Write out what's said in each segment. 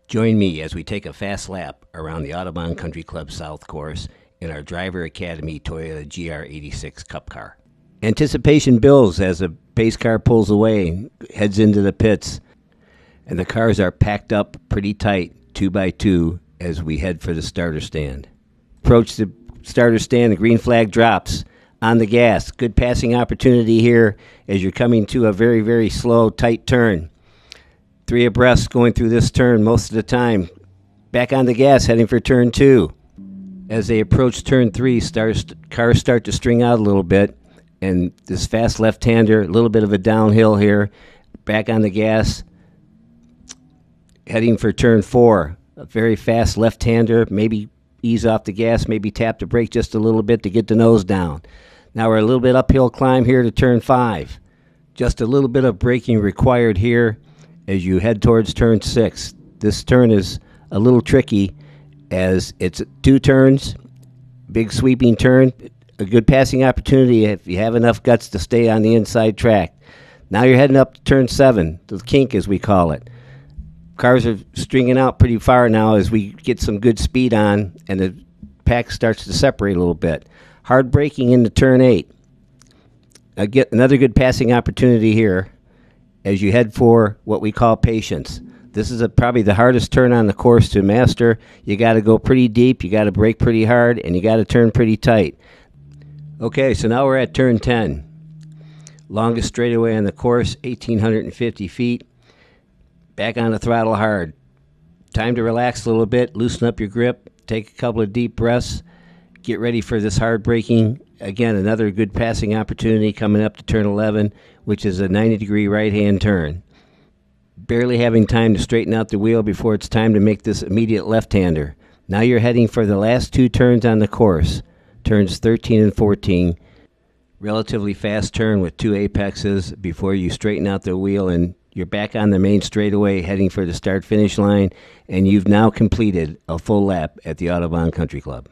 Join me as we take a fast lap around the Audubon Country Club South course in our Driver Academy Toyota GR86 Cup car. Anticipation builds as the pace car pulls away, heads into the pits, and the cars are packed up pretty tight, 2 by 2, as we head for the starter stand. Approach the starter stand, the green flag drops on the gas. Good passing opportunity here as you're coming to a very, very slow, tight turn. 3 abreast going through this turn most of the time. Back on the gas, heading for turn 2. As they approach turn 3, cars start to string out a little bit, and this fast left-hander, a little bit of a downhill here. Back on the gas, heading for turn 4. A very fast left-hander, maybe ease off the gas, maybe tap the brake just a little bit to get the nose down. Now we're a little bit uphill climb here to turn 5. Just a little bit of braking required here as you head towards turn 6. This turn is a little tricky as it's 2 turns, big sweeping turn, a good passing opportunity if you have enough guts to stay on the inside track. Now you're heading up to turn 7, the kink as we call it. Cars are stringing out pretty far now as we get some good speed on and the pack starts to separate a little bit. Hard braking into turn 8. Get another good passing opportunity here as you head for what we call patience. This is probably the hardest turn on the course to master. You got to go pretty deep, you got to brake pretty hard, and you got to turn pretty tight. Okay, so now we're at turn 10. Longest straightaway on the course, 1,850 feet. Back on the throttle hard. Time to relax a little bit, loosen up your grip, take a couple of deep breaths, get ready for this hard braking. Again, another good passing opportunity coming up to turn 11, which is a 90-degree right-hand turn. Barely having time to straighten out the wheel before it's time to make this immediate left-hander. Now you're heading for the last 2 turns on the course, turns 13 and 14. Relatively fast turn with 2 apexes before you straighten out the wheel, and you're back on the main straightaway heading for the start-finish line, and you've now completed a full lap at the Audubon Country Club.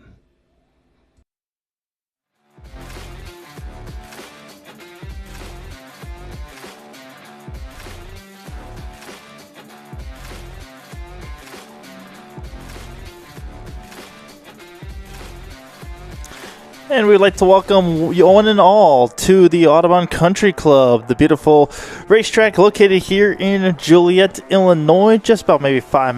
And we'd like to welcome you one and all to the Audubon Country Club, the beautiful racetrack located here in Joliet, Illinois, just about maybe 5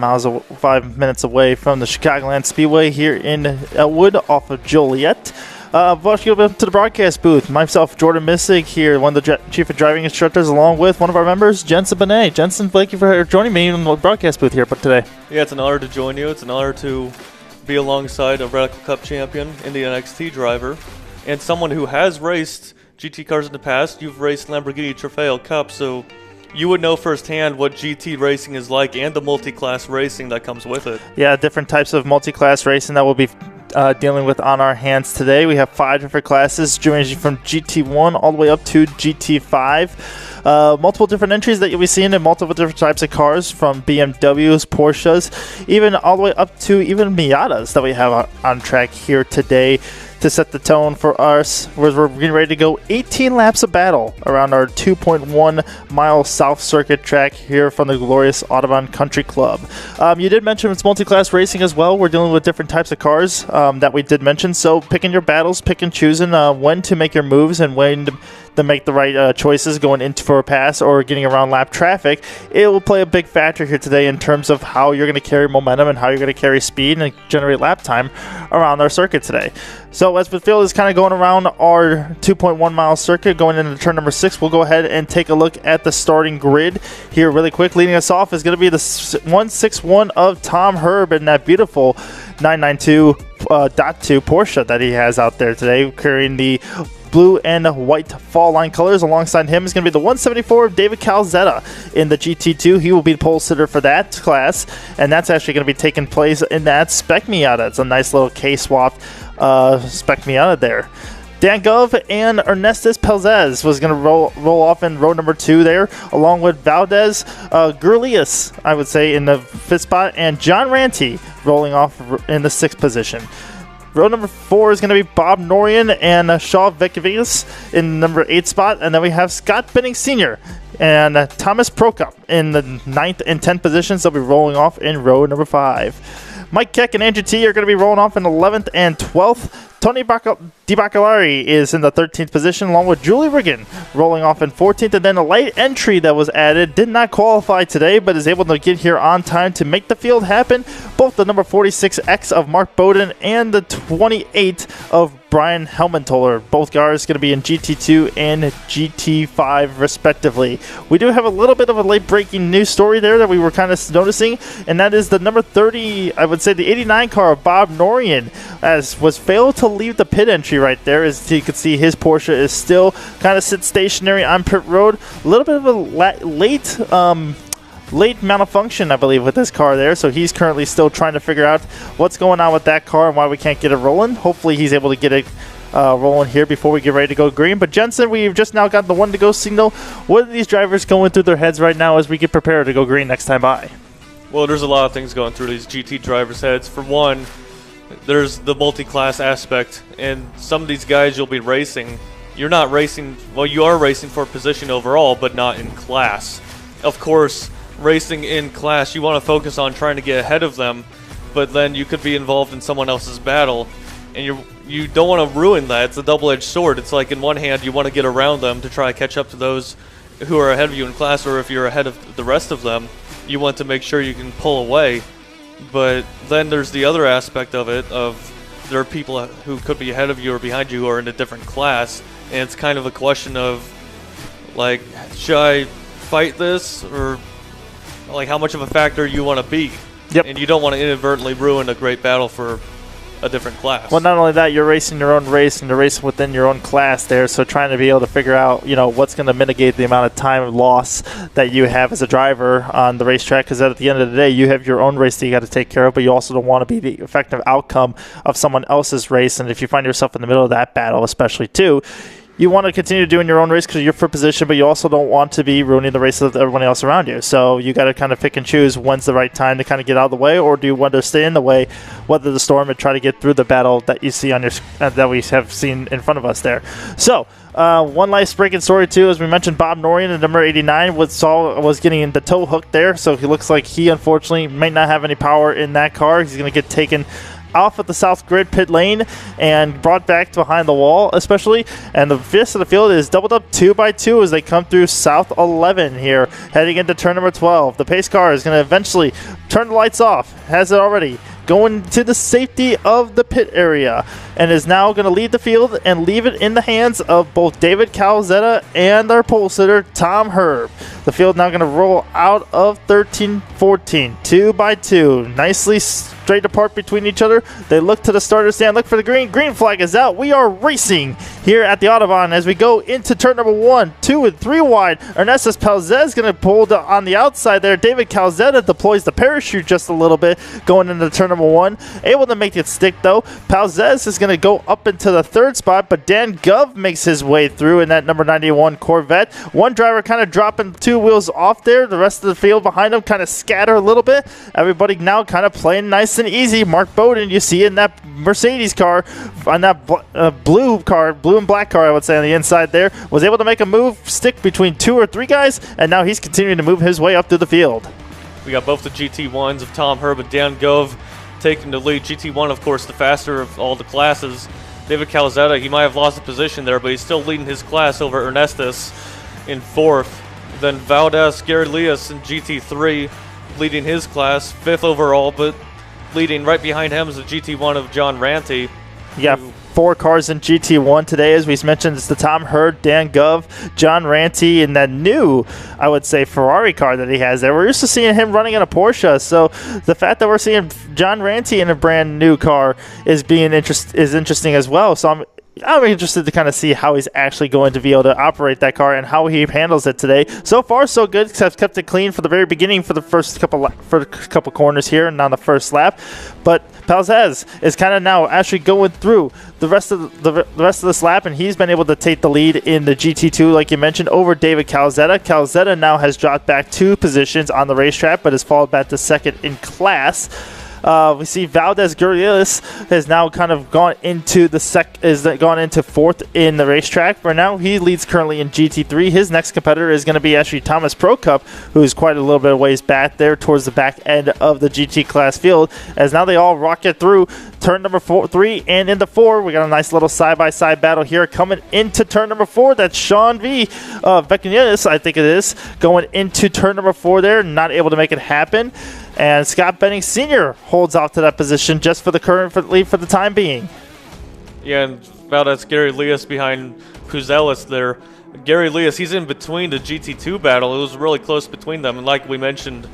minutes away from the Chicagoland Speedway here in Elwood off of Joliet. Welcome up to the broadcast booth. Myself, Jordan Missick here, one of the chief of driving instructors, along with one of our members, Jensen Benet. Jensen, thank you for joining me in the broadcast booth here today. Yeah, it's an honor to join you. It's an honor to be alongside a Radical Cup champion, Indian XT driver, and someone who has raced GT cars in the past. You've raced Lamborghini Trofeo Cup, so you would know firsthand what GT racing is like and the multi-class racing that comes with it. Yeah, different types of multi-class racing that we'll be dealing with on our hands today. We have 5 different classes, ranging from GT1 all the way up to GT5. Multiple different entries that you'll be seeing in multiple different types of cars, from BMWs, Porsches, even all the way up to even Miatas that we have on track here today. to set the tone for us. We're getting ready to go 18 laps of battle around our 2.1 mile South Circuit track here from the glorious Audubon Country Club. You did mention it's multi-class racing as well. We're dealing with different types of cars that we did mention. So picking your battles, pick and choosing when to make your moves and when to make the right choices going into for a pass or getting around lap traffic. It will play a big factor here today in terms of how you're going to carry momentum and how you're going to carry speed and generate lap time around our circuit today. So as the field is kind of going around our 2.1 mile circuit going into turn number 6, we'll go ahead and take a look at the starting grid here really quick. Leading us off is going to be the 161 of Tom Herb in that beautiful 992.2 Porsche that he has out there today, carrying the blue and white fall line colors. Alongside him is going to be the 174 of David Calzetta in the GT2. He will be the pole sitter for that class, and that's actually going to be taking place in that Spec Miata. It's a nice little K-swapped Spec Miata there. Dan Gov and Ernestus Pelzez was going to roll off in row number 2 there, along with Valdez Gurlius, I would say, in the 5th spot, and John Ranty rolling off in the 6th position. Row number 4 is going to be Bob Norian and Shaw Vekivius in number 8 spot. And then we have Scott Benning Sr. and Thomas Prokop in the 9th and 10th positions. They'll be rolling off in row number 5. Mike Keck and Andrew T are going to be rolling off in 11th and 12th. Tony DiBacalari is in the 13th position, along with Julie Riggin rolling off in 14th. And then a late entry that was added did not qualify today, but is able to get here on time to make the field happen. Both the number 46X of Mark Bowden and the 28 of Brian Helmentoller. Both cars going to be in GT2 and GT5 respectively. We do have a little bit of a late breaking news story there that we were kind of noticing, and that is the number 30, I would say the 89 car of Bob Norian, as was failed to leave the pit entry right there. As you can see, his Porsche is still kind of sit stationary on pit road. A little bit of a late malfunction, I believe, with this car there. So he's currently still trying to figure out what's going on with that car and why we can't get it rolling. Hopefully he's able to get it rolling here before we get ready to go green. But Jensen, we've just now got the 1 to go signal. What are these drivers going through their heads right now as we get prepared to go green next time by? Well, there's a lot of things going through these GT drivers' heads. For one, there's the multi-class aspect, and some of these guys you'll be racing, you're not racing, well, you are racing for position overall, but not in class. Of course, racing in class, you want to focus on trying to get ahead of them, but then you could be involved in someone else's battle, and you don't want to ruin that. It's a double-edged sword. It's like in one hand you want to get around them to try to catch up to those who are ahead of you in class, or if you're ahead of the rest of them, you want to make sure you can pull away. But then there's the other aspect of it, of there are people who could be ahead of you or behind you who are in a different class, and it's kind of a question of, like, should I fight this, or like how much of a factor you want to be. Yep. And you don't want to inadvertently ruin a great battle for a different class. Well, not only that, you're racing your own race and you're racing within your own class there, so trying to be able to figure out, what's going to mitigate the amount of time loss that you have as a driver on the racetrack, because at the end of the day, you have your own race that you got to take care of, but you also don't want to be the effective outcome of someone else's race. And if you find yourself in the middle of that battle, especially too, you want to continue doing your own race because you're for position, but you also don't want to be ruining the race of everyone else around you. So you got to kind of pick and choose when's the right time to kind of get out of the way, or do you want to stay in the way, weather the storm, and try to get through the battle that you see on your that we have seen in front of us there. So one last breaking story too, as we mentioned, Bob Norian at number 89 was getting the tow hook there, so he looks like he unfortunately may not have any power in that car. He's going to get taken off at the south grid pit lane and brought back behind the wall especially, and the rest of the field is doubled up 2 by 2 as they come through south 11 here heading into turn number 12. The pace car is going to eventually turn the lights off, has it already, going to the safety of the pit area, and is now going to leave the field and leave it in the hands of both David Calzetta and their pole sitter Tom Herb. The field now going to roll out of 13-14, 2 by 2, nicely straight apart between each other. They look to the starter stand, look for the green flag is out. We are racing here at the Audubon as we go into turn number 1, 2, and 3 wide. Ernestus Pelzez going to pull on the outside there. David Calzetta deploys the parachute just a little bit going into turn number 1, able to make it stick though. Pelzez is going to go up into the 3rd spot, but Dan Gov makes his way through in that number 91 Corvette. One driver kind of dropping 2 wheels off there. The rest of the field behind him kind of scatter a little bit. Everybody now kind of playing nice nice and easy. Mark Bowden, you see in that Mercedes car, on that blue and black car, I would say, on the inside there, was able to make a move, stick between 2 or 3 guys, and now he's continuing to move his way up through the field. We got both the GT1s of Tom Herb and Dan Gove taking the lead. GT1, of course, the faster of all the classes. David Calzetta, he might have lost a position there, but he's still leading his class over Ernestus in 4th. Then Valdez Garelias in GT3 leading his class, 5th overall, but leading right behind him is the GT1 of John Ranty. Yeah, 4 cars in GT1 today, as we mentioned. It's the Tom Hurd, Dan Gove, John Ranty, and that new, I would say, Ferrari car that he has there. We're used to seeing him running in a Porsche, so the fact that we're seeing John Ranty in a brand new car is interesting as well. So I'm interested to kind of see how he's actually going to be able to operate that car and how he handles it today. So far, so good, because I've kept it clean for the very beginning for the first couple corners here and on the first lap. But Palzez is kind of now actually going through the rest of the rest of this lap, and he's been able to take the lead in the GT2, like you mentioned, over David Calzetta. Calzetta now has dropped back 2 positions on the racetrack, but has fallen back to 2nd in class. We see Valdez Gurrilis has now kind of gone into gone into 4th in the racetrack. For now, he leads currently in GT3. His next competitor is going to be actually Thomas Prokop, who is quite a little bit of ways back there towards the back end of the GT class field. As now they all rocket through turn number 3 and into 4. We got a nice little side-by-side battle here coming into turn number 4. That's Sean V. Vecchianis, I think it is, going into turn number 4 there, not able to make it happen. And Scott Benning Sr. holds off to that position just for the current lead for the time being. Yeah, and Valdez Gary Leas behind Puzelis there. Gary Leas, he's in between the GT2 battle. It was really close between them. And like we mentioned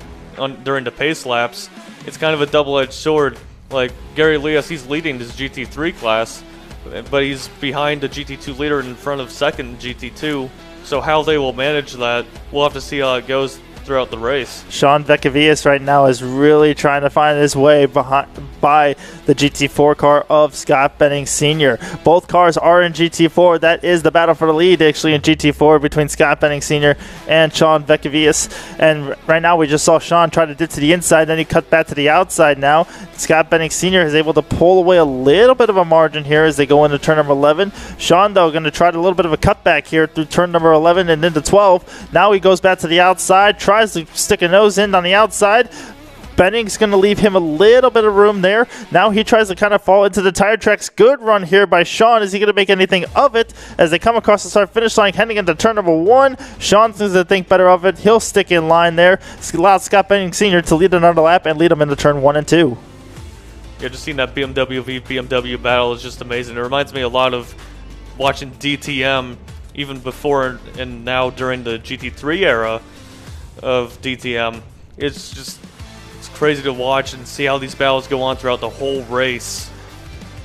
during the pace laps, it's kind of a double-edged sword. Like, Gary Leas, he's leading his GT3 class, but he's behind the GT2 leader in front of 2nd GT2. So how they will manage that, we'll have to see how it goes throughout the race. Sean Vecchiavius right now is really trying to find his way by the GT4 car of Scott Benning Sr. Both cars are in GT4. That is the battle for the lead actually in GT4 between Scott Benning Sr. and Sean Vecchiavius. And right now we just saw Sean try to dip to the inside, then he cut back to the outside now. Scott Benning Sr. is able to pull away a little bit of a margin here as they go into turn number 11. Sean, though, going to try a little bit of a cutback here through turn number 11 and into 12. Now he goes back to the outside, tries to stick a nose in on the outside. Benning's going to leave him a little bit of room there. Now he tries to kind of fall into the tire tracks. Good run here by Sean. Is he going to make anything of it as they come across the start-finish line heading into turn number 1? Sean's going to think better of it. He'll stick in line there. Allow Scott Benning Sr. to lead another lap and lead him into turn 1 and 2. Yeah, just seeing that BMW v BMW battle is just amazing. It reminds me a lot of watching DTM even before and now during the GT3 era of DTM. It's crazy to watch and see how these battles go on throughout the whole race.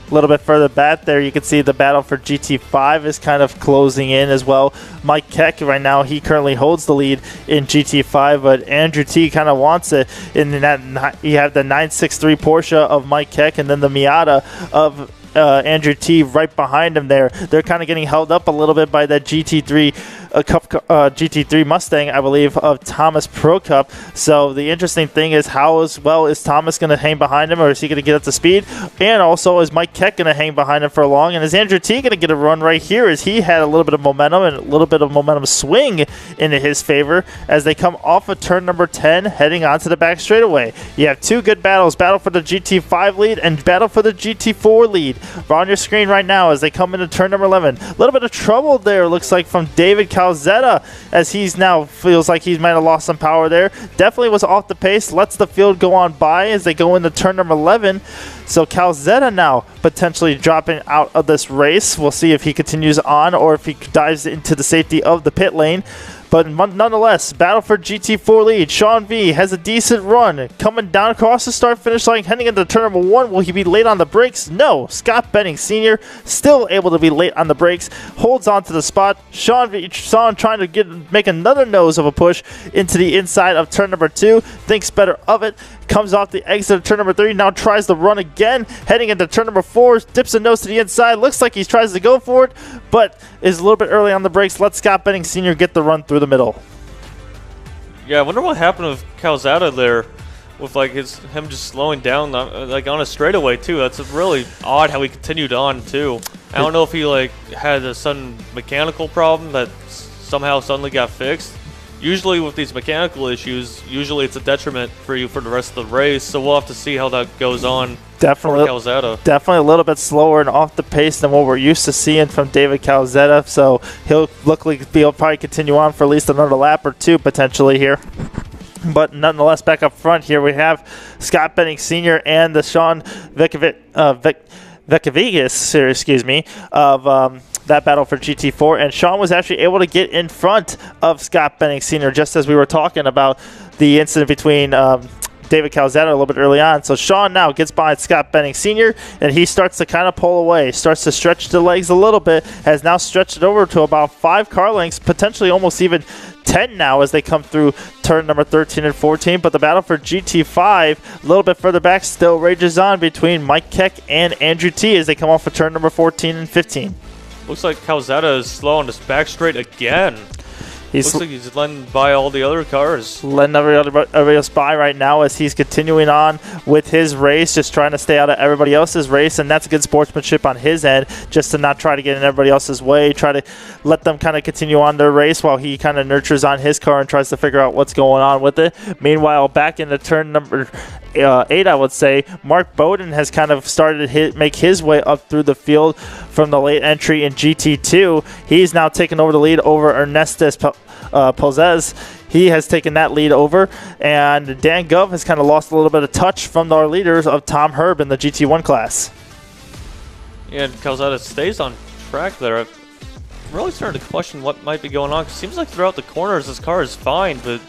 A little bit further back there, you can see the battle for GT5 is kind of closing in as well. Mike Keck right now, he currently holds the lead in GT5, but Andrew T kind of wants it. In that, you have the 963 Porsche of Mike Keck and then the Miata of Andrew T right behind him there. They're kind of getting held up a little bit by that GT3 GT3 Mustang, I believe, of Thomas Prokop. So the interesting thing is how as well is Thomas going to hang behind him, or is he going to get up to speed? And also, is Mike Keck going to hang behind him for long? And is Andrew T going to get a run right here as he had a little bit of momentum and a little bit of momentum swing into his favor as they come off of turn number 10 heading onto the back straightaway. You have two good battles, battle for the GT5 lead and battle for the GT4 lead. On your screen right now as they come into turn number 11. A little bit of trouble there, looks like, from David Calzetta as he's now feels like he might have lost some power there. Definitely was off the pace, lets the field go on by as they go into turn number 11. So Calzetta now potentially dropping out of this race. We'll see if he continues on or if he dives into the safety of the pit lane. But nonetheless, battle for GT4 lead. Sean V has a decent run. Coming down across the start-finish line, heading into turn number 1. Will he be late on the brakes? No. Scott Benning Sr. still able to be late on the brakes. Holds on to the spot. Sean trying to make another nose of a push into the inside of turn number 2. Thinks better of it. Comes off the exit of turn number 3. Now tries to run again. Heading into turn number 4. Dips a nose to the inside. Looks like he tries to go for it, but is a little bit early on the brakes. Let Scott Benning Sr. get the run through the middle. Yeah, I wonder what happened with Calzetta there. with like him just slowing down like on a straightaway too. That's really odd how he continued on too. I don't know if he like had a sudden mechanical problem that somehow suddenly got fixed. Usually with these mechanical issues, usually it's a detriment for you for the rest of the race. So we'll have to see how that goes on. Definitely, for Calzada. definitely a little bit slower and off the pace than what we're used to seeing from David Calzada. So he'll look like he'll probably continue on for at least another lap or two potentially here. But nonetheless, back up front here, we have Scott Benning Sr. and the Sean Vekavigas series, excuse me, of that battle for GT4. And Sean was actually able to get in front of Scott Benning Sr. just as we were talking about the incident between David Calzada a little bit early on. So Sean now gets behind Scott Benning Sr. and he starts to kind of pull away, starts to stretch the legs a little bit, has now stretched it over to about 5 car lengths, potentially almost even 10 now as they come through turn number 13 and 14. But the battle for GT5 a little bit further back still rages on between Mike Keck and Andrew T as they come off of turn number 14 and 15. Looks like Calzada is slow on his back straight again. Looks like he's letting by all the other cars. Letting everybody else by right now as he's continuing on with his race, just trying to stay out of everybody else's race, and that's good sportsmanship on his end, just to not try to get in everybody else's way, try to let them kind of continue on their race while he kind of nurtures on his car and tries to figure out what's going on with it. Meanwhile, back into turn number 8, I would say, Mark Bowden has kind of started to make his way up through the field from the late entry in GT2. He's now taken over the lead over Ernestus Pozez. He has taken that lead over, and Dan Gov has kind of lost a little bit of touch from our leaders of Tom Herb in the GT1 class. Yeah, and Calzada stays on track there. I'm really starting to question what might be going on. It seems like throughout the corners his car is fine, but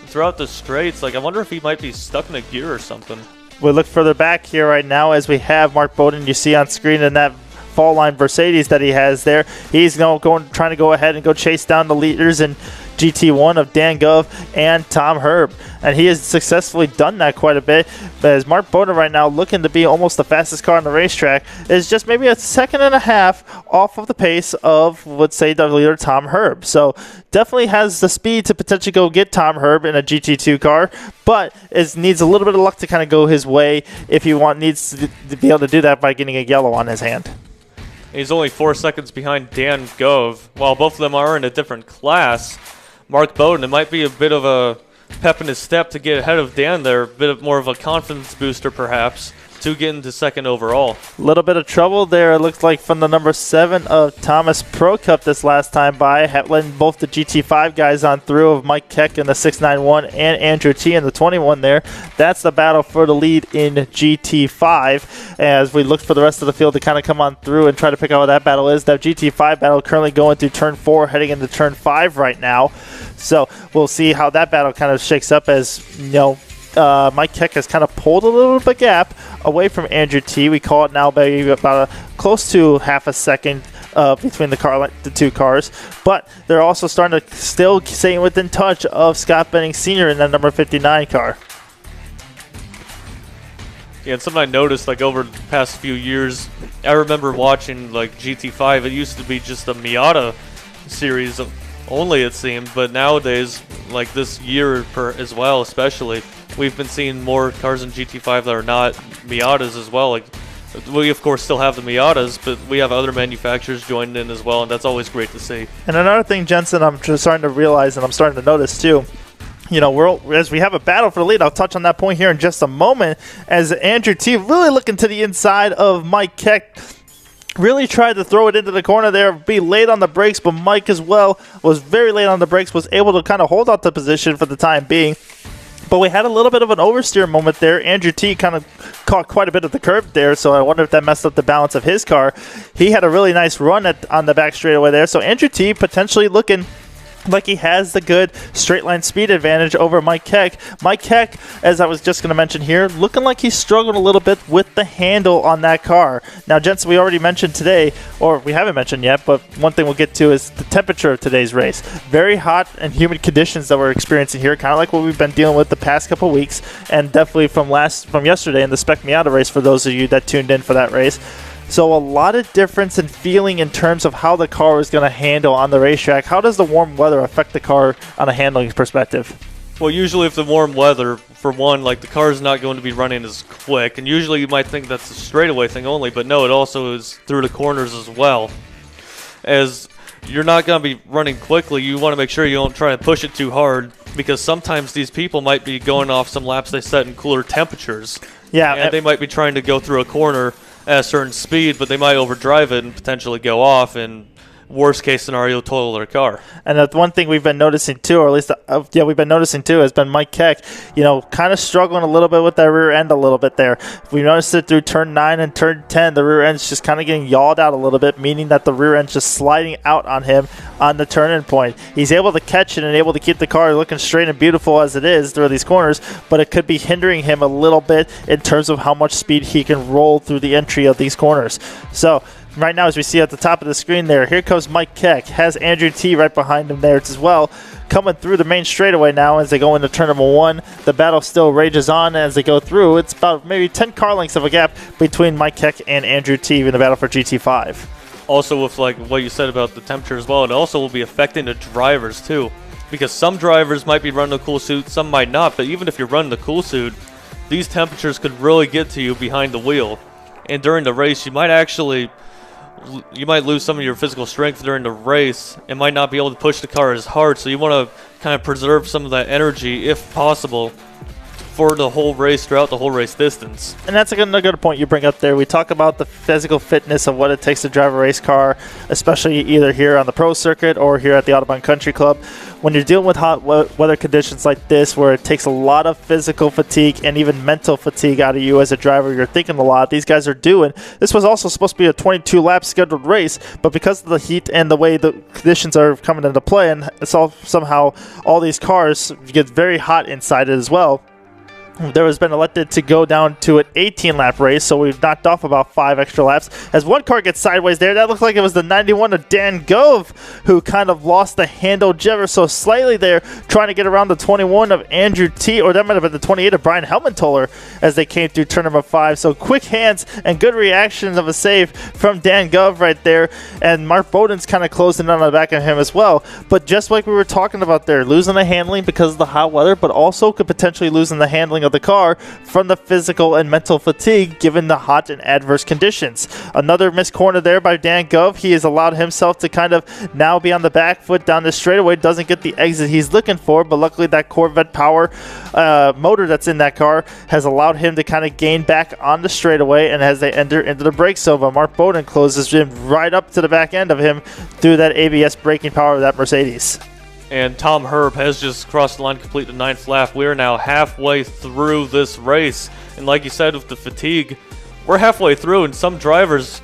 throughout the straights, like I wonder if he might be stuck in a gear or something. We look further back here right now as we have Mark Bowden. You see on screen in that fall line Mercedes that he has there. He's trying to go ahead and go chase down the leaders in GT1 of Dan Gov and Tom Herb, and he has successfully done that quite a bit. But as Mark Bowden right now, looking to be almost the fastest car on the racetrack, is just maybe a second and a half off of the pace of, let's say, the leader Tom Herb. So definitely has the speed to potentially go get Tom Herb in a GT2 car, but needs a little bit of luck to kind of go his way if he needs to be able to do that by getting a yellow on his hand. He's only 4 seconds behind Dan Gove. While both of them are in a different class, Mark Bowden, it might be a bit of a pep in his step to get ahead of Dan there, a bit more of a confidence booster perhaps, to get into second overall. A little bit of trouble there, it looks like, from the number 7 of Thomas Pro Cup this last time by, letting both the GT5 guys on through of Mike Keck in the 691 and Andrew T in the 21 there. That's the battle for the lead in GT5 as we look for the rest of the field to kind of come on through and try to pick out what that battle is. That GT5 battle currently going through turn 4, heading into turn 5 right now. So we'll see how that battle kind of shakes up as, Mike Keck has kind of pulled a little bit of a gap away from Andrew T. We call it now maybe about close to half a second between the two cars, but they're also starting to still stay within touch of Scott Benning Sr. in that number 59 car. Yeah, and something I noticed like over the past few years, I remember watching like GT5. It used to be just a Miata series only, it seemed, but nowadays, like this year as well, especially, we've been seeing more cars in GT5 that are not Miatas as well. Like, we of course still have the Miatas, but we have other manufacturers joined in as well, and that's always great to see. And another thing, Jensen, I'm just starting to realize, and I'm starting to notice too, as we have a battle for the lead, I'll touch on that point here in just a moment, as Andrew T really looking to the inside of Mike Keck. Really tried to throw it into the corner there, be late on the brakes, but Mike as well was very late on the brakes, was able to kind of hold out the position for the time being. But we had a little bit of an oversteer moment there. Andrew T kind of caught quite a bit of the curb there, so I wonder if that messed up the balance of his car. He had a really nice run on the back straightaway there, so Andrew T potentially looking like he has the good straight line speed advantage over Mike Keck. Mike Keck, as I was just going to mention here, looking like he's struggled a little bit with the handle on that car. Now, gents, we already mentioned today, or we haven't mentioned yet, but one thing we'll get to is the temperature of today's race. Very hot and humid conditions that we're experiencing here, kind of like what we've been dealing with the past couple weeks, and definitely from yesterday in the Spec Miata race for those of you that tuned in for that race. So a lot of difference in feeling in terms of how the car is going to handle on the racetrack. How does the warm weather affect the car on a handling perspective? Well, usually if the warm weather, for one, like the car is not going to be running as quick, and usually you might think that's a straightaway thing only, but no, it also is through the corners as well. As you're not going to be running quickly, you want to make sure you don't try and push it too hard, because sometimes these people might be going off some laps they set in cooler temperatures. Yeah, And they might be trying to go through a corner at a certain speed, but they might overdrive it and potentially go off, and worst case scenario, total their car. And the one thing we've been noticing too, or at least we've been noticing too, has been Mike Keck, kind of struggling a little bit with that rear end a little bit there. We noticed it through turn 9 and turn 10. The rear end's just kind of getting yawed out a little bit, meaning that the rear end's just sliding out on him on the turn-in point. He's able to catch it and able to keep the car looking straight and beautiful as it is through these corners, but it could be hindering him a little bit in terms of how much speed he can roll through the entry of these corners. So right now, as we see at the top of the screen there, here comes Mike Keck. Has Andrew T right behind him there as well. Coming through the main straightaway now as they go into turn number 1. The battle still rages on as they go through. It's about maybe 10 car lengths of a gap between Mike Keck and Andrew T in the battle for GT5. Also, with like what you said about the temperature as well, it also will be affecting the drivers too, because some drivers might be running a cool suit, some might not, but even if you're running the cool suit, these temperatures could really get to you behind the wheel. And during the race, you might lose some of your physical strength during the race and might not be able to push the car as hard, so you want to kind of preserve some of that energy if possible for the whole race, throughout the whole race distance. And that's another good point you bring up there. We talk about the physical fitness of what it takes to drive a race car, especially either here on the pro circuit or here at the Audubon Country Club. When you're dealing with hot weather conditions like this, where it takes a lot of physical fatigue and even mental fatigue out of you as a driver, you're thinking a lot. These guys are doing. This was also supposed to be a 22-lap scheduled race, but because of the heat and the way the conditions are coming into play, and it's all somehow all these cars get very hot inside it as well, there has been elected to go down to an 18-lap race, so we've knocked off about 5 extra laps. As one car gets sideways there, that looked like it was the 91 of Dan Gove, who kind of lost the handle ever so slightly there, trying to get around the 21 of Andrew T, or that might have been the 28 of Brian Helmentoller as they came through turn number 5. So quick hands and good reactions of a save from Dan Gove right there, and Mark Bowden's kind of closing in on the back of him as well. But just like we were talking about there, losing the handling because of the hot weather, but also could potentially losing the handling of the car from the physical and mental fatigue given the hot and adverse conditions. Another missed corner there by Dan Gove. He has allowed himself to kind of now be on the back foot down the straightaway. Doesn't get the exit he's looking for, but luckily that Corvette power motor that's in that car has allowed him to kind of gain back on the straightaway, and as they enter into the brake zone, Mark Bowden closes him right up to the back end of him through that ABS braking power of that Mercedes. And Tom Herb has just crossed the line to complete the 9th lap. We are now halfway through this race. And like you said, with the fatigue, we're halfway through, and some drivers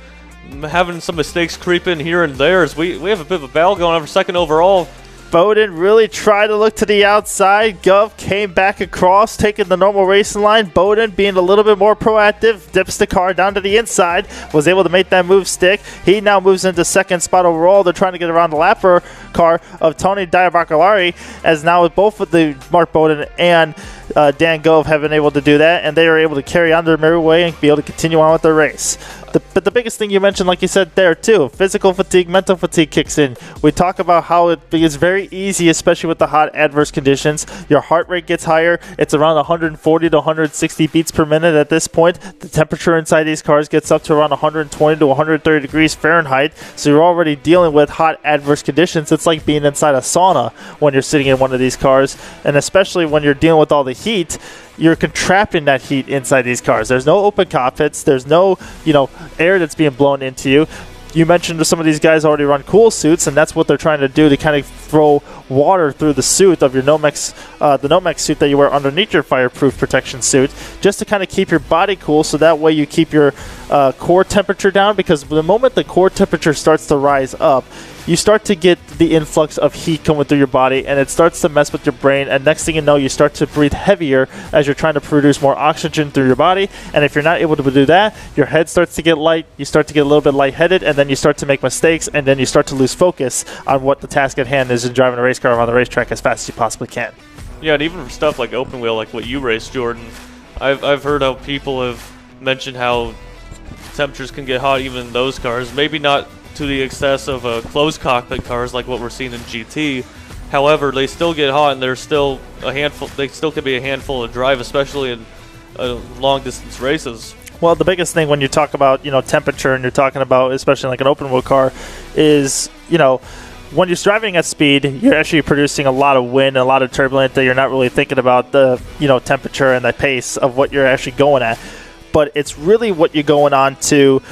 having some mistakes creep in here and there. As we have a bit of a battle going on for second overall. Bowden really tried to look to the outside. Gove came back across, taking the normal racing line. Bowden, being a little bit more proactive, dips the car down to the inside, was able to make that move stick. He now moves into second spot overall. They're trying to get around the lapper car of Tony Diabacalari, as now with both of the Mark Bowden and Dan Gove have been able to do that, and they are able to carry on their merry way and be able to continue on with their race. But the biggest thing you mentioned, like you said there too, physical fatigue, mental fatigue kicks in. We talk about how it is very easy, especially with the hot adverse conditions. Your heart rate gets higher. It's around 140 to 160 beats per minute at this point. The temperature inside these cars gets up to around 120 to 130 degrees Fahrenheit. So you're already dealing with hot adverse conditions. It's like being inside a sauna when you're sitting in one of these cars, and especially when you're dealing with all the heat, you're contracting that heat inside these cars. There's no open cockpits. There's no, air that's being blown into you. You mentioned some of these guys already run cool suits, and that's what they're trying to do, to kind of throw water through the suit of your Nomex, the Nomex suit that you wear underneath your fireproof protection suit, just to kind of keep your body cool, so that way you keep your core temperature down, because the moment the core temperature starts to rise up, you start to get the influx of heat coming through your body, and it starts to mess with your brain, and next thing you know, you start to breathe heavier as you're trying to produce more oxygen through your body, and if you're not able to do that, your head starts to get light, you start to get a little bit lightheaded, and then you start to make mistakes, and then you start to lose focus on what the task at hand is in driving a race car around the racetrack as fast as you possibly can. Yeah, and even for stuff like open wheel, like what you race, Jordan, I've heard how people have mentioned how temperatures can get hot even in those cars. Maybe not to the excess of closed cockpit cars like what we're seeing in GT, However, they still get hot, and they're still a handful. They still can be a handful to drive, especially in long distance races. Well, the biggest thing when you talk about, temperature, and you're talking about, especially like an open wheel car, is, when you're driving at speed, you're actually producing a lot of wind and a lot of turbulence that you're not really thinking about the, temperature and the pace of what you're actually going at. But it's really what you're going on to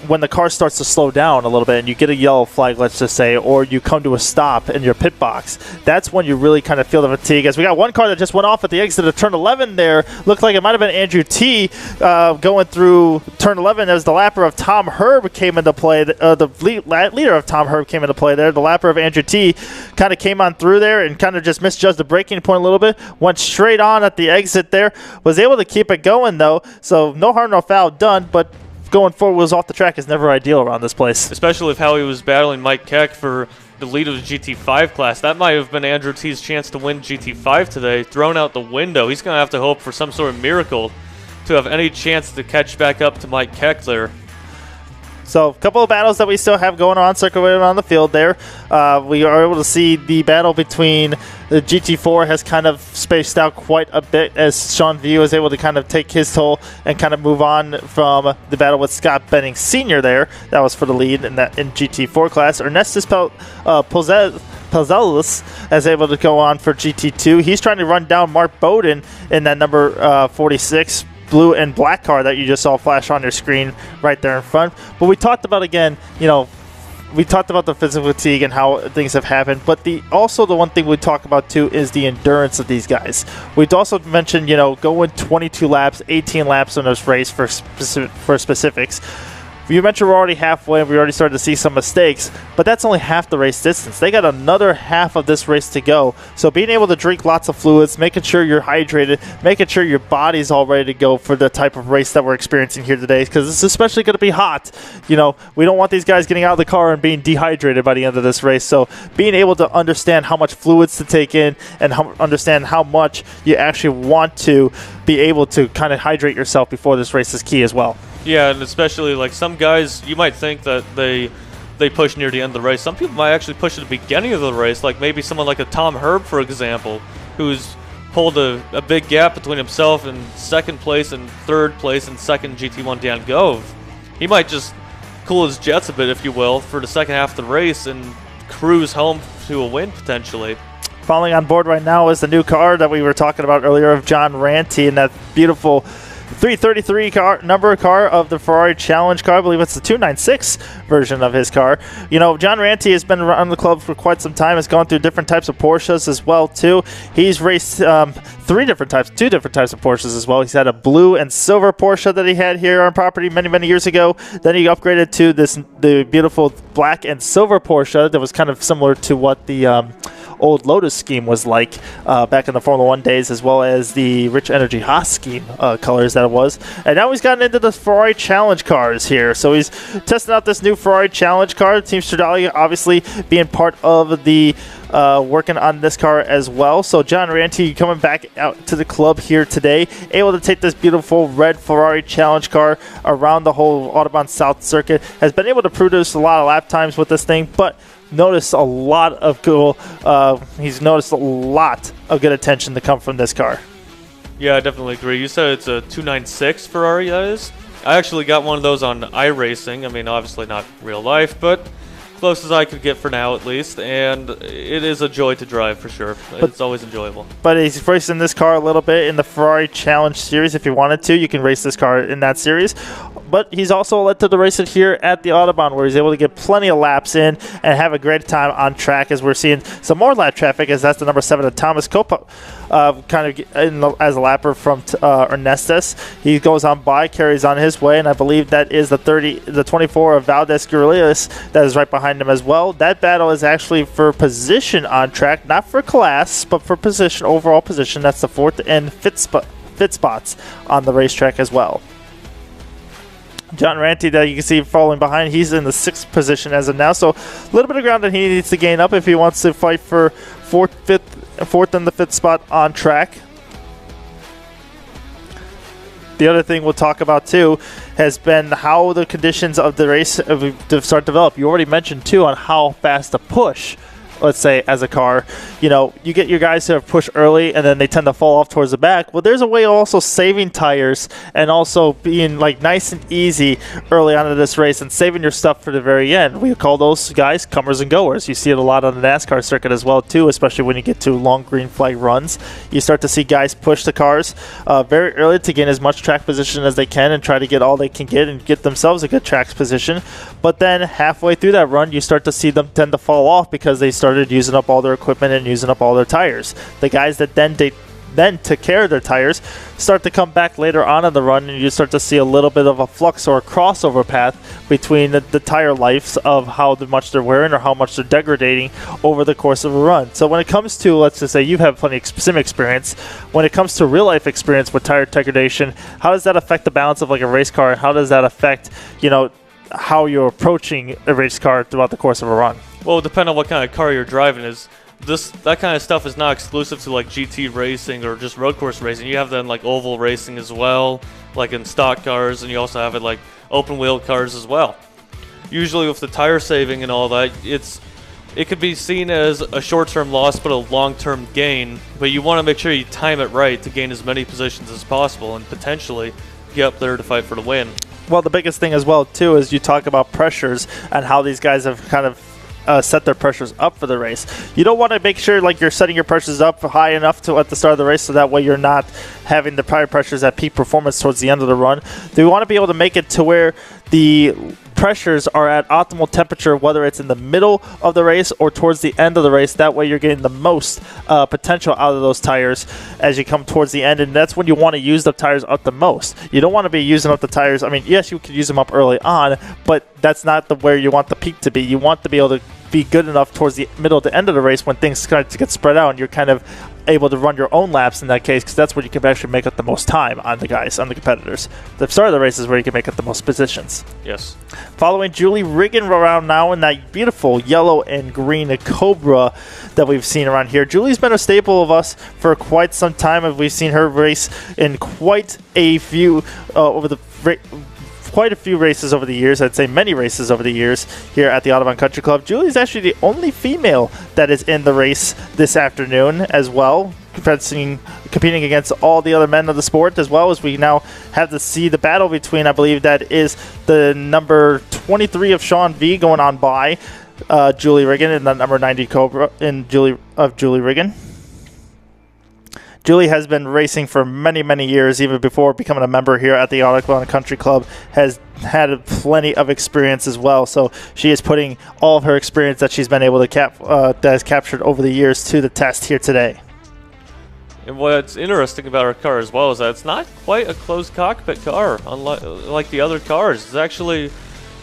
when the car starts to slow down a little bit and you get a yellow flag, let's just say, or you come to a stop in your pit box. That's when you really kind of feel the fatigue. As we got one car that just went off at the exit of turn 11 there. Looked like it might have been Andrew T. Going through turn 11 as the lapper of Tom Herb came into play. The leader of Tom Herb came into play there. The lapper of Andrew T. kind of came on through there and kind of just misjudged the braking point a little bit. Went straight on at the exit there. Was able to keep it going, though. So no harm, no foul done, but going forward was off the track is never ideal around this place. Especially with how he was battling Mike Keck for the lead of the GT5 class. That might have been Andrew T's chance to win GT5 today. Thrown out the window. He's going to have to hope for some sort of miracle to have any chance to catch back up to Mike Keck there. So a couple of battles that we still have going on, circulating around the field there. We are able to see the battle between the GT4 has kind of spaced out quite a bit as Sean View is able to kind of take his toll and kind of move on from the battle with Scott Benning Sr. there. That was for the lead in GT4 class. Ernestus Pelzelis is able to go on for GT2. He's trying to run down Mark Bowden in that number 46. Blue and black car that you just saw flash on your screen right there in front. But we talked about, again, we talked about the physical fatigue and how things have happened, but also the one thing we talk about too is the endurance of these guys. We'd also mentioned, going 22 laps, 18 laps on this race for specifics. You mentioned we're already halfway and we already started to see some mistakes, but that's only half the race distance. They got another half of this race to go. So being able to drink lots of fluids, making sure you're hydrated, making sure your body's all ready to go for the type of race that we're experiencing here today, because it's especially going to be hot. We don't want these guys getting out of the car and being dehydrated by the end of this race. So being able to understand how much fluids to take in and understand how much you actually want to be able to kind of hydrate yourself before this race is key as well. Yeah, and especially like some guys, you might think that they push near the end of the race. Some people might actually push at the beginning of the race, like maybe someone like a Tom Herb, for example, who's pulled a big gap between himself and second place and third place and second GT1 Dan Gove. He might just cool his jets a bit, if you will, for the second half of the race and cruise home to a win potentially. Falling on board right now is the new car that we were talking about earlier of John Ranty and that beautiful 333 number car of the Ferrari Challenge car. I believe it's the 296 version of his car. John Ranty has been around the club for quite some time. Has gone through different types of Porsches as well too. He's raced two different types of Porsches as well. He's had a blue and silver Porsche that he had here on property many years ago. Then he upgraded to the beautiful black and silver Porsche that was kind of similar to what the old Lotus scheme was like back in the Formula 1 days, as well as the Rich Energy Haas scheme colors that it was. And now he's gotten into the Ferrari Challenge cars here. So he's testing out this new Ferrari Challenge car. Team Stradale obviously being part of the working on this car as well. So John Ranty coming back out to the club here today, able to take this beautiful red Ferrari Challenge car around the whole Autobahn South circuit. Has been able to produce a lot of lap times with this thing, but noticed a lot of he's noticed a lot of good attention to come from this car. Yeah, I definitely agree. You said it's a 296 Ferrari, that is? I actually got one of those on iRacing. I mean, obviously not real life, but close as I could get for now, at least. And it is a joy to drive, for sure. It's always enjoyable. But he's racing this car a little bit in the Ferrari Challenge Series. If you wanted to, you can race this car in that series. But he's also elected to race it here at the Autobahn, where he's able to get plenty of laps in and have a great time on track, as we're seeing some more lap traffic, as that's the number 7 of Thomas Copa as a lapper from Ernestus. He goes on by, carries on his way, and I believe that is the 24 of Valdez Guerrillas that is right behind him as well. That battle is actually for position on track, not for class, but for position, overall position. That's the 4th and 5th spots on the racetrack as well. John Ranty, that you can see falling behind, he's in the 6th position as of now, so a little bit of ground that he needs to gain up if he wants to fight for 4th and the 5th spot on track. The other thing we'll talk about too has been how the conditions of the race start to develop. You already mentioned too on how fast the push let's say, as a car, you get your guys who have pushed early and then they tend to fall off towards the back. Well, there's a way of also saving tires and also being like nice and easy early on in this race and saving your stuff for the very end. We call those guys comers and goers. You see it a lot on the NASCAR circuit as well too, especially when you get to long green flag runs. You start to see guys push the cars very early to gain as much track position as they can and try to get all they can get and get themselves a good track position. But then halfway through that run, you start to see them tend to fall off because they started using up all their equipment and using up all their tires. The guys that then took care of their tires start to come back later on in the run, and you start to see a little bit of a flux or a crossover path between the tire lives of how much they're wearing or how much they're degrading over the course of a run. So when it comes to, let's just say you've had plenty of sim experience, when it comes to real life experience with tire degradation, how does that affect the balance of like a race car? How does that affect, how you're approaching a race car throughout the course of a run? Well, depending on what kind of car you're driving that kind of stuff is not exclusive to like GT racing or just road course racing. You have that in like oval racing as well, like in stock cars, and you also have it like open wheel cars as well. Usually with the tire saving and all that, it could be seen as a short-term loss but a long-term gain, but you want to make sure you time it right to gain as many positions as possible and potentially get up there to fight for the win. Well, the biggest thing as well too is you talk about pressures and how these guys have kind of set their pressures up for the race. You don't want to make sure like you're setting your pressures up high enough at the start of the race so that way you're not having the prior pressures at peak performance towards the end of the run. You want to be able to make it to where the pressures are at optimal temperature, whether it's in the middle of the race or towards the end of the race. That way you're getting the most potential out of those tires as you come towards the end, and that's when you want to use the tires up the most. You don't want to be using up the tires. I mean, yes, you could use them up early on, but that's not where you want the peak to be. You want to be able to be good enough towards the middle to end of the race when things start to get spread out and you're kind of able to run your own laps in that case, because that's where you can actually make up the most time on the competitors. The start of the race is where you can make up the most positions. Yes. Following Julie Riggin around now in that beautiful yellow and green Cobra that we've seen around here. Julie's been a staple of us for quite some time, and we've seen her race in quite a few quite a few races over the years. I'd say many races over the years here at the Audubon Country Club. Julie's actually the only female that is in the race this afternoon as well, competing against all the other men of the sport, as well as we now have to see the battle between, I believe that is the number 23 of Sean V going on by Julie Riggin, and the number 90 Cobra in Julie Riggin. Julie has been racing for many, many years, even before becoming a member here at the Audubon Country Club, has had plenty of experience as well. So she is putting all of her experience that she's been able to that has captured over the years to the test here today. And what's interesting about our car as well is that it's not quite a closed cockpit car, unlike the other cars. It's actually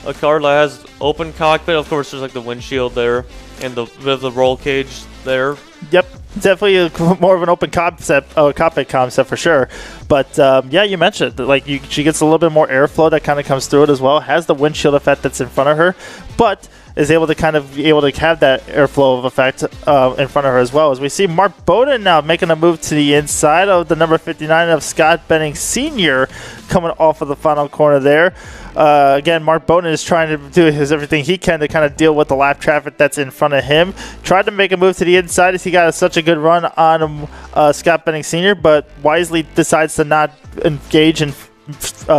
a car that has open cockpit. Of course, there's like the windshield there and the roll cage there. Yep. Definitely more of an open cockpit concept for sure. But yeah, you mentioned that she gets a little bit more airflow that kind of comes through it as well. Has the windshield effect that's in front of her, but is able to have that airflow of effect in front of her as well. As we see Mark Bowden now making a move to the inside of the number 59 of Scott Benning Sr. coming off of the final corner there. Again, Mark Bowden is trying to do everything he can to kind of deal with the lap traffic that's in front of him. Tried to make a move to the inside as he got such a good run on Scott Benning Sr., but wisely decides to not engage and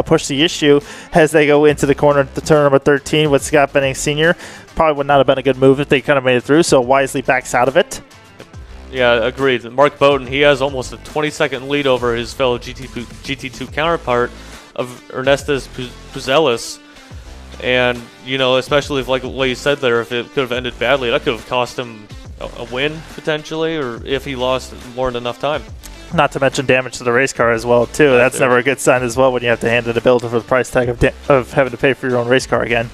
push the issue as they go into the corner to turn number 13 with Scott Benning Sr. Probably would not have been a good move if they kind of made it through, so wisely backs out of it. Yeah, agreed. Mark Bowden, he has almost a 20-second lead over his fellow GT2 counterpart of Ernestas Puzelis. And, especially if, like what you said there, if it could have ended badly, that could have cost him a win, potentially, or if he lost more than enough time. Not to mention damage to the race car as well, too. That's never a good sign as well when you have to hand in a bill for the price tag of having to pay for your own race car again.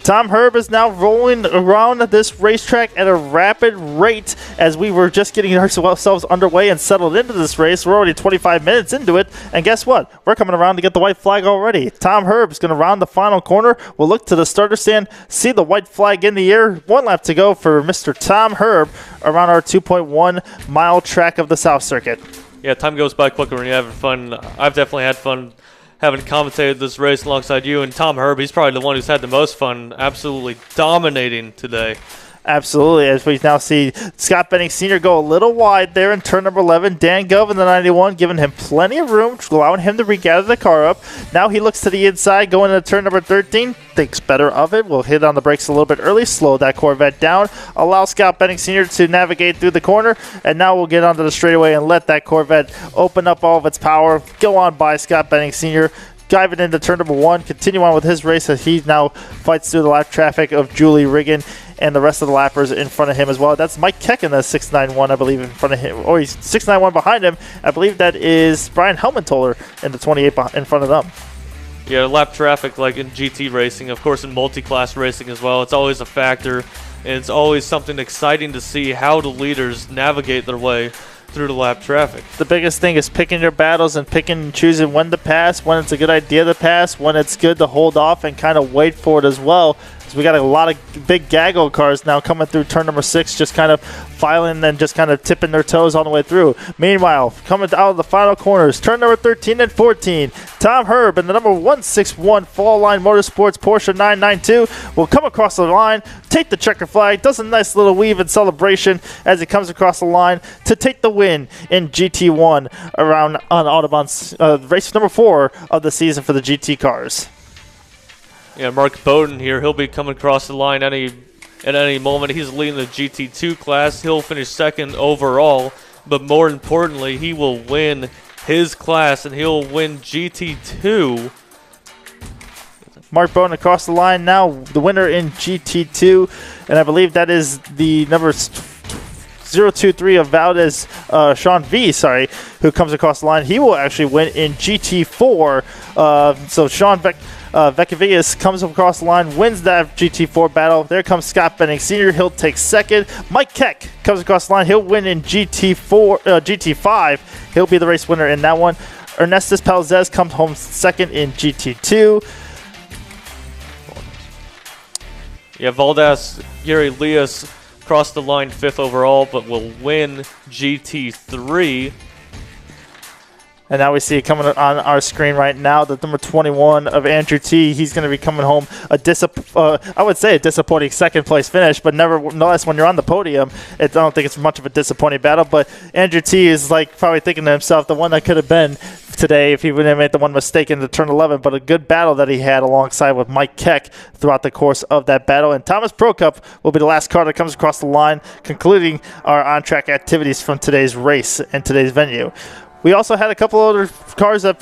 Tom Herb is now rolling around this racetrack at a rapid rate as we were just getting ourselves underway and settled into this race. We're already 25 minutes into it, and guess what? We're coming around to get the white flag already. Tom Herb is going to round the final corner. We'll look to the starter stand, see the white flag in the air. 1 lap to go for Mr. Tom Herb around our 2.1 mile track of the South Circuit. Yeah, time goes by quicker when you're having fun. I've definitely had fun having commentated this race alongside you, and Tom Herb, he's probably the one who's had the most fun, absolutely dominating today. Absolutely, as we now see Scott Benning Sr. go a little wide there in turn number 11. Dan Gov in the 91, giving him plenty of room, allowing him to regather the car up. Now he looks to the inside, going into turn number 13. Thinks better of it. Will hit on the brakes a little bit early, slow that Corvette down, allow Scott Benning Sr. to navigate through the corner, and now we'll get onto the straightaway and let that Corvette open up all of its power. Go on by Scott Benning Sr., diving into turn number 1, continue on with his race as he now fights through the lap traffic of Julie Riggin and the rest of the lappers in front of him as well. That's Mike Keck in the 691, I believe, in front of him. Or he's 691 behind him. I believe that is Brian Helmentoller in the 28 in front of them. Yeah, lap traffic like in GT racing, of course in multi-class racing as well, it's always a factor, and it's always something exciting to see how the leaders navigate their way through the lap traffic. The biggest thing is picking your battles and picking and choosing when to pass, when it's a good idea to pass, when it's good to hold off and kind of wait for it as well. So we got a lot of big gaggle cars now coming through turn number 6, just kind of filing and just kind of tipping their toes on the way through. Meanwhile, coming out of the final corners, turn number 13 and 14, Tom Herb in the number 161 Fall Line Motorsports Porsche 992 will come across the line, take the checker flag, does a nice little weave in celebration as he comes across the line to take the win in GT1 around on Audubon's race number 4 of the season for the GT cars. Yeah, Mark Bowden here, he'll be coming across the line at any moment. He's leading the GT2 class. He'll finish second overall, but more importantly, he will win his class and he'll win GT2. Mark Bowden across the line now, the winner in GT2, and I believe that is the number 023 of Valdez, Sean V, who comes across the line. He will actually win in GT4. So Sean Vecchivius comes comes the line, wins that GT4 battle. There comes Scott Benning Sr. He'll take second. Mike Keck comes across the line. He'll win in GT5. He'll be the race winner in that one. Ernestus Palzez comes home second in GT2. Yeah, Valdez, Gary Leas crossed the line 5th overall, but will win GT3. And now we see it coming on our screen right now, the number 21 of Andrew T. He's going to be coming home I would say a disappointing second place finish, but nevertheless, when you're on the podium, I don't think it's much of a disappointing battle. But Andrew T. is like probably thinking to himself, the one that could have been today if he wouldn't have made the one mistake in the turn 11, but a good battle that he had alongside with Mike Keck throughout the course of that battle. And Thomas Prokop will be the last car that comes across the line, concluding our on-track activities from today's race and today's venue. We also had a couple other cars that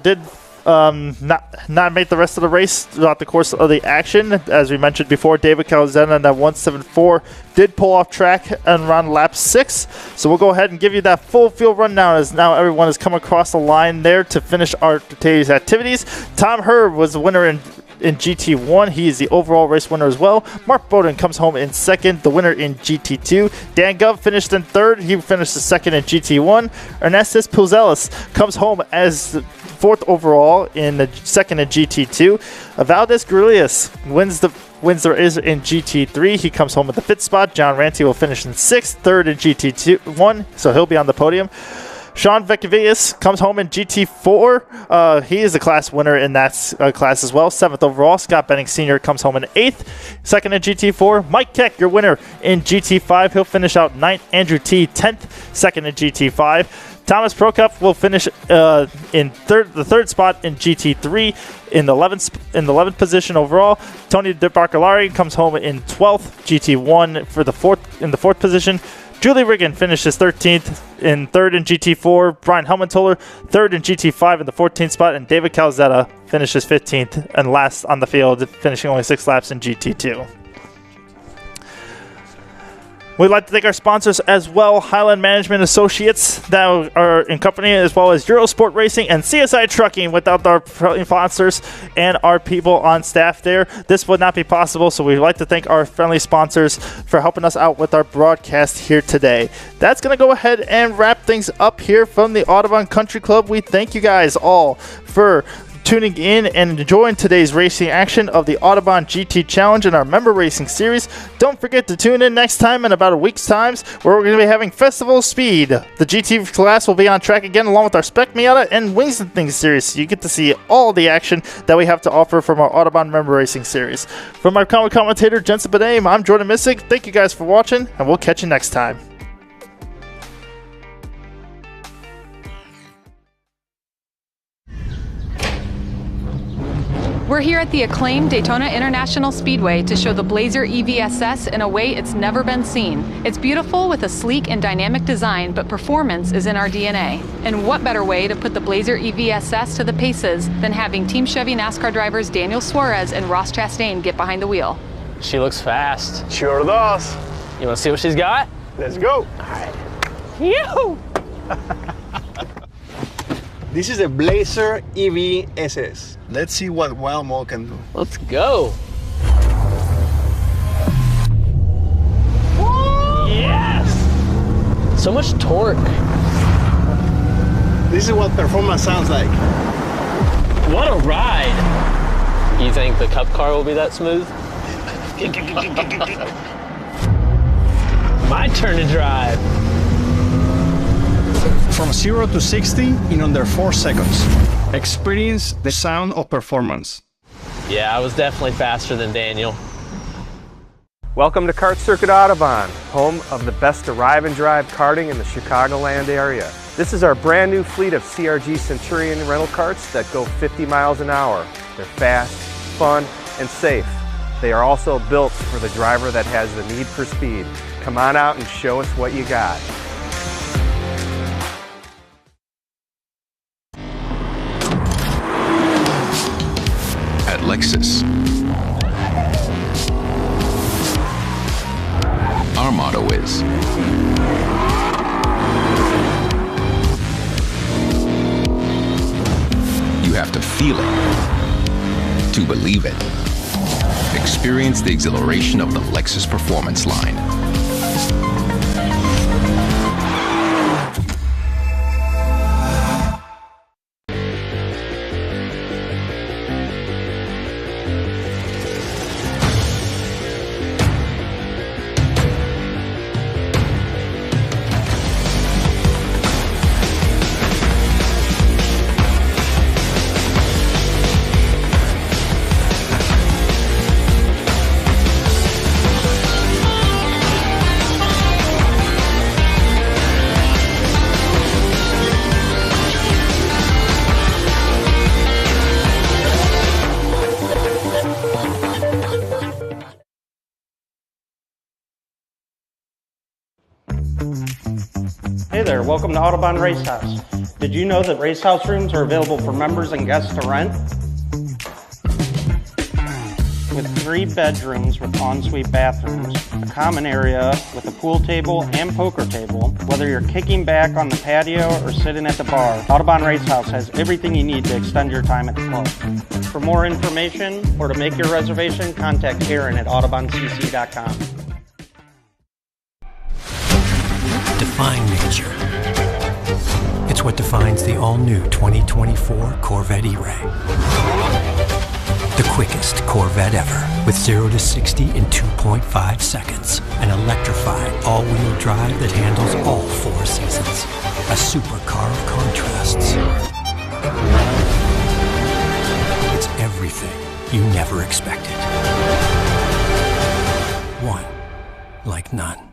did not make the rest of the race throughout the course of the action. As we mentioned before, David Calzena in that 174 did pull off track and around lap 6. So we'll go ahead and give you that full field rundown as now everyone has come across the line there to finish our today's activities. Tom Herb was the winner in GT1. He is the overall race winner as well. Mark Bowden comes home in second, the winner in GT2. Dan Gov finished in third. He finished the second in GT1. Ernestus Puzelis comes home as the fourth overall in the second in GT2. Valdez Gurlias wins the race in GT3. He comes home with the 5th spot. John Ranty will finish in 6th, third in GT1, so he'll be on the podium. Sean Vecchivius comes home in GT4. He is the class winner in that class as well. 7th overall. Scott Benning Sr. comes home in 8th. Second in GT4. Mike Keck, your winner in GT5. He'll finish out 9th. Andrew T. 10th. Second in GT5. Thomas Prokop will finish in the third spot in GT3 in the 11th position overall. Tony DeBarcolari comes home in 12th. GT1 for the fourth position. Julie Riggin finishes 13th in third in GT4. Brian Helmentoller, third in GT5 in the 14th spot. And David Calzetta finishes 15th and last on the field, finishing only 6 laps in GT2. We'd like to thank our sponsors as well, Highland Management Associates that are in company, as well as Eurosport Racing and CSI Trucking. Without our sponsors and our people on staff there, this would not be possible. So we'd like to thank our friendly sponsors for helping us out with our broadcast here today. That's going to go ahead and wrap things up here from the Audubon Country Club. We thank you guys all for tuning in and enjoying today's racing action of the Autobahn GT Challenge and our member racing series. Don't forget to tune in next time in about a week's time, where we're going to be having Festival Speed. The GT class will be on track again along with our Spec Miata and Wings and Things series, so you get to see all the action that we have to offer from our Autobahn member racing series. From our commentator Jensen Benet, I'm Jordan Missick. Thank you guys for watching, and we'll catch you next time. We're here at the acclaimed Daytona International Speedway to show the Blazer EVSS in a way it's never been seen. It's beautiful with a sleek and dynamic design, but performance is in our DNA. And what better way to put the Blazer EVSS to the paces than having Team Chevy NASCAR drivers Daniel Suarez and Ross Chastain get behind the wheel. She looks fast. Sure does. You want to see what she's got? Let's go. All right. Yoo! This is a Blazer EVSS. Let's see what wild mode can do. Let's go. Yes! So much torque. This is what performance sounds like. What a ride. You think the Cup car will be that smooth? My turn to drive. From 0 to 60 in under 4 seconds. Experience the sound of performance. Yeah, I was definitely faster than Daniel. Welcome to Kart Circuit Autobahn, home of the best arrive and drive karting in the Chicagoland area. This is our brand new fleet of CRG Centurion rental karts that go 50 miles an hour. They're fast, fun, and safe. They are also built for the driver that has the need for speed. Come on out and show us what you got. At Lexus, our motto is you have to feel it to believe it. Experience the exhilaration of the Lexus Performance line. Hey there, welcome to Autobahn Racehouse. Did you know that racehouse rooms are available for members and guests to rent? With 3 bedrooms with ensuite bathrooms, a common area with a pool table and poker table, whether you're kicking back on the patio or sitting at the bar, Autobahn Racehouse has everything you need to extend your time at the club. For more information or to make your reservation, contact Karen at AutobahnCC.com. Define nature. It's what defines the all-new 2024 Corvette E-Ray. The quickest Corvette ever, with 0 to 60 in 2.5 seconds. An electrified all-wheel drive that handles all 4 seasons. A supercar of contrasts. It's everything you never expected. One like none.